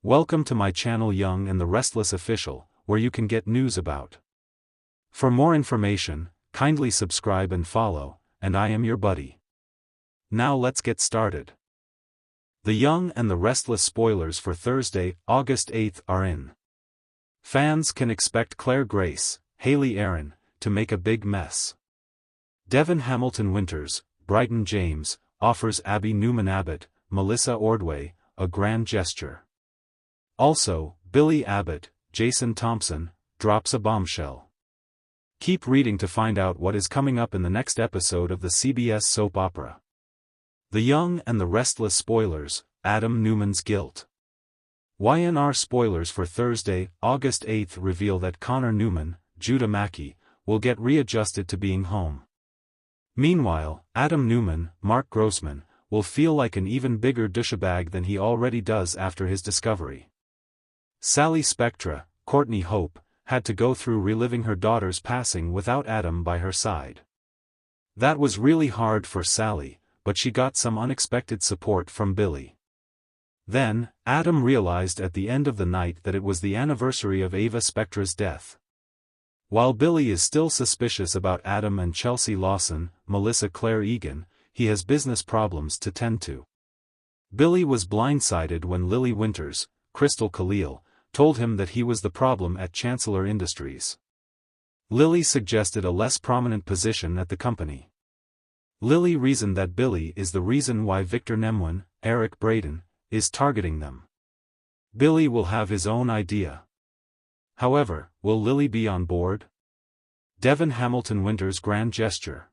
Welcome to my channel Young and the Restless Official, where you can get news about. For more information, kindly subscribe and follow, and I am your buddy. Now let's get started. The Young and the Restless spoilers for Thursday, August 8th are in. Fans can expect Claire Grace, Haley Aaron, to make a big mess. Devon Hamilton Winters, Brighton James, offers Abby Newman Abbott, Melissa Ordway, a grand gesture. Also, Billy Abbott, Jason Thompson, drops a bombshell. Keep reading to find out what is coming up in the next episode of the CBS soap opera. The Young and the Restless spoilers, Adam Newman's guilt. YNR spoilers for Thursday, August 8th reveal that Connor Newman, Judah Mackey, will get readjusted to being home. Meanwhile, Adam Newman, Mark Grossman, will feel like an even bigger douchebag than he already does after his discovery. Sally Spectra, Courtney Hope, had to go through reliving her daughter's passing without Adam by her side. That was really hard for Sally, but she got some unexpected support from Billy. Then, Adam realized at the end of the night that it was the anniversary of Ava Spectra's death. While Billy is still suspicious about Adam and Chelsea Lawson, Melissa Claire Egan, he has business problems to tend to. Billy was blindsided when Lily Winters, Crystal Khalil, told him that he was the problem at Chancellor Industries. Lily suggested a less prominent position at the company. Lily reasoned that Billy is the reason why Victor Nemwin, Eric Braden, is targeting them. Billy will have his own idea. However, will Lily be on board? Devon Hamilton Winters' grand gesture.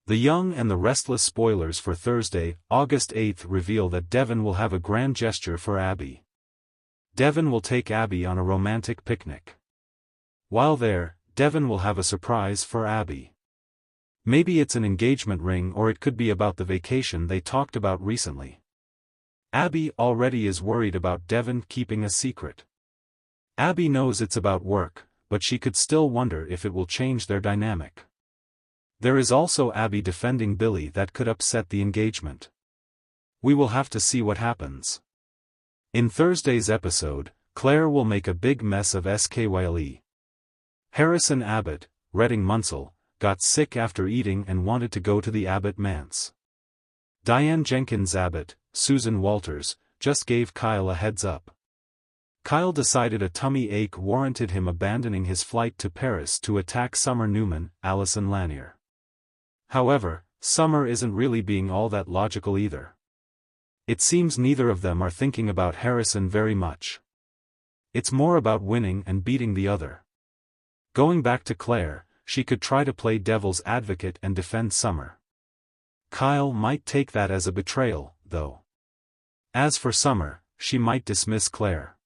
The Young and the Restless spoilers for Thursday, August 8th reveal that Devon will have a grand gesture for Abby. Devon will take Abby on a romantic picnic. While there, Devon will have a surprise for Abby. Maybe it's an engagement ring, or it could be about the vacation they talked about recently. Abby already is worried about Devon keeping a secret. Abby knows it's about work, but she could still wonder if it will change their dynamic. There is also Abby defending Billy that could upset the engagement. We will have to see what happens. In Thursday's episode, Claire will make a big mess of Skyle. Harrison Abbott, Redding Munsell, got sick after eating and wanted to go to the Abbott manse. Diane Jenkins Abbott, Susan Walters, just gave Kyle a heads up. Kyle decided a tummy ache warranted him abandoning his flight to Paris to attack Summer Newman, Allison Lanier. However, Summer isn't really being all that logical either. It seems neither of them are thinking about Harrison very much. It's more about winning and beating the other. Going back to Claire, she could try to play devil's advocate and defend Summer. Kyle might take that as a betrayal, though. As for Summer, she might dismiss Claire.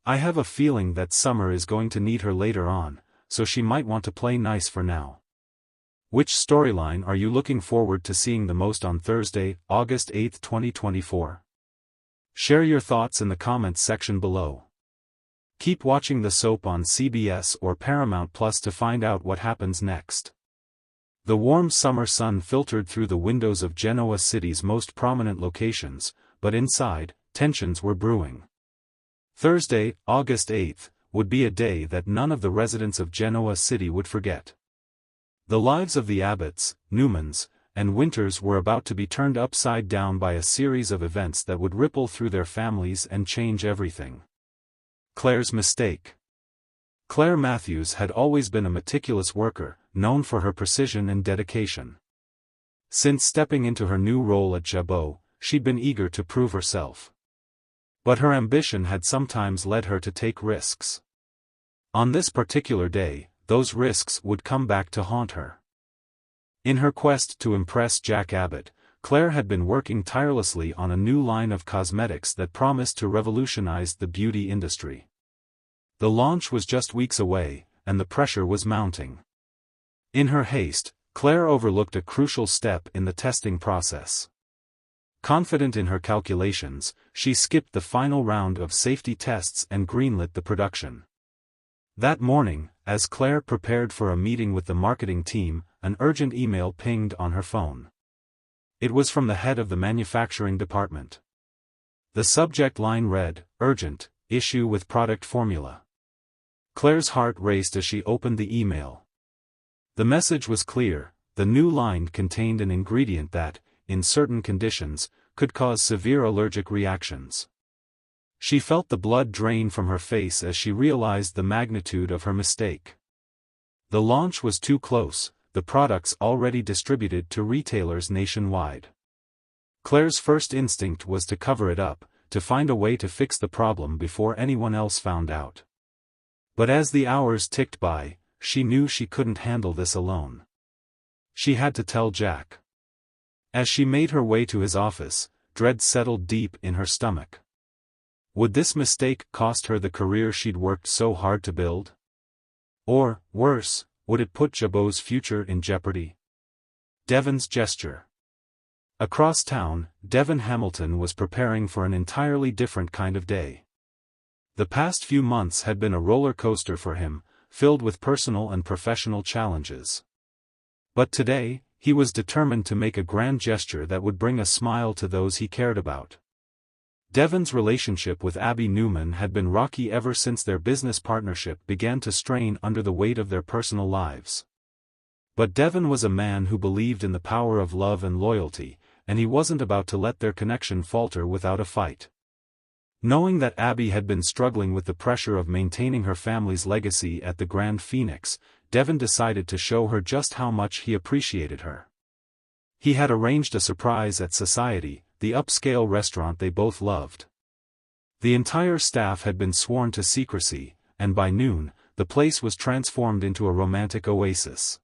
I have a feeling that Summer is going to need her later on, so she might want to play nice for now. Which storyline are you looking forward to seeing the most on Thursday, August 8, 2024? Share your thoughts in the comments section below. Keep watching the soap on CBS or Paramount Plus to find out what happens next. The warm summer sun filtered through the windows of Genoa City's most prominent locations, but inside, tensions were brewing. Thursday, August 8th, would be a day that none of the residents of Genoa City would forget. The lives of the Abbotts, Newmans, and Winters were about to be turned upside down by a series of events that would ripple through their families and change everything. Claire's mistake. Claire Matthews had always been a meticulous worker, known for her precision and dedication. Since stepping into her new role at Jabot, she'd been eager to prove herself. But her ambition had sometimes led her to take risks. On this particular day, those risks would come back to haunt her. In her quest to impress Jack Abbott, Claire had been working tirelessly on a new line of cosmetics that promised to revolutionize the beauty industry. The launch was just weeks away, and the pressure was mounting. In her haste, Claire overlooked a crucial step in the testing process. Confident in her calculations, she skipped the final round of safety tests and greenlit the production. That morning, as Claire prepared for a meeting with the marketing team, an urgent email pinged on her phone. It was from the head of the manufacturing department. The subject line read, urgent, issue with product formula. Claire's heart raced as she opened the email. The message was clear: the new line contained an ingredient that, in certain conditions, could cause severe allergic reactions. She felt the blood drain from her face as she realized the magnitude of her mistake. The launch was too close, the products already distributed to retailers nationwide. Claire's first instinct was to cover it up, to find a way to fix the problem before anyone else found out. But as the hours ticked by, she knew she couldn't handle this alone. She had to tell Jack. As she made her way to his office, dread settled deep in her stomach. Would this mistake cost her the career she'd worked so hard to build? Or, worse, would it put Jabot's future in jeopardy? Devon's gesture. Across town, Devon Hamilton was preparing for an entirely different kind of day. The past few months had been a roller coaster for him, filled with personal and professional challenges. But today, he was determined to make a grand gesture that would bring a smile to those he cared about. Devon's relationship with Abby Newman had been rocky ever since their business partnership began to strain under the weight of their personal lives. But Devon was a man who believed in the power of love and loyalty, and he wasn't about to let their connection falter without a fight. Knowing that Abby had been struggling with the pressure of maintaining her family's legacy at the Grand Phoenix, Devon decided to show her just how much he appreciated her. He had arranged a surprise at Society, the upscale restaurant they both loved. The entire staff had been sworn to secrecy, and by noon, the place was transformed into a romantic oasis.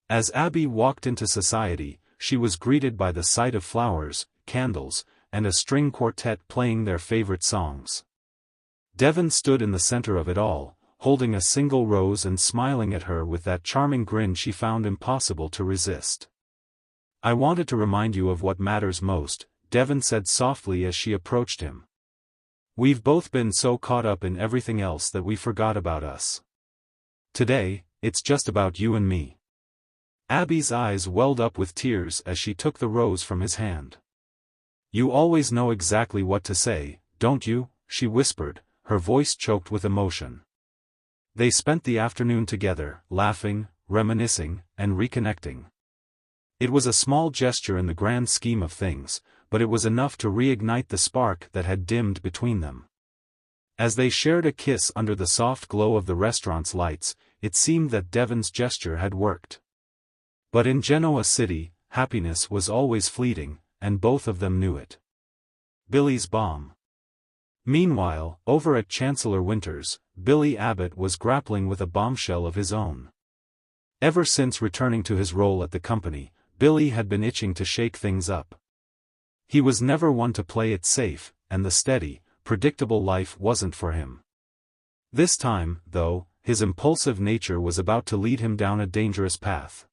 As Abby walked into Society, she was greeted by the sight of flowers, candles, and a string quartet playing their favorite songs. Devon stood in the center of it all, holding a single rose and smiling at her with that charming grin she found impossible to resist. "I wanted to remind you of what matters most," Devon said softly as she approached him. "We've both been so caught up in everything else that we forgot about us. Today, it's just about you and me." Abby's eyes welled up with tears as she took the rose from his hand. "You always know exactly what to say, don't you?" she whispered, her voice choked with emotion. They spent the afternoon together, laughing, reminiscing, and reconnecting. It was a small gesture in the grand scheme of things, but it was enough to reignite the spark that had dimmed between them. As they shared a kiss under the soft glow of the restaurant's lights, it seemed that Devon's gesture had worked. But in Genoa City, happiness was always fleeting, and both of them knew it. Billy's bomb. Meanwhile, over at Chancellor Winters, Billy Abbott was grappling with a bombshell of his own. Ever since returning to his role at the company, Billy had been itching to shake things up. He was never one to play it safe, and the steady, predictable life wasn't for him. This time, though, his impulsive nature was about to lead him down a dangerous path.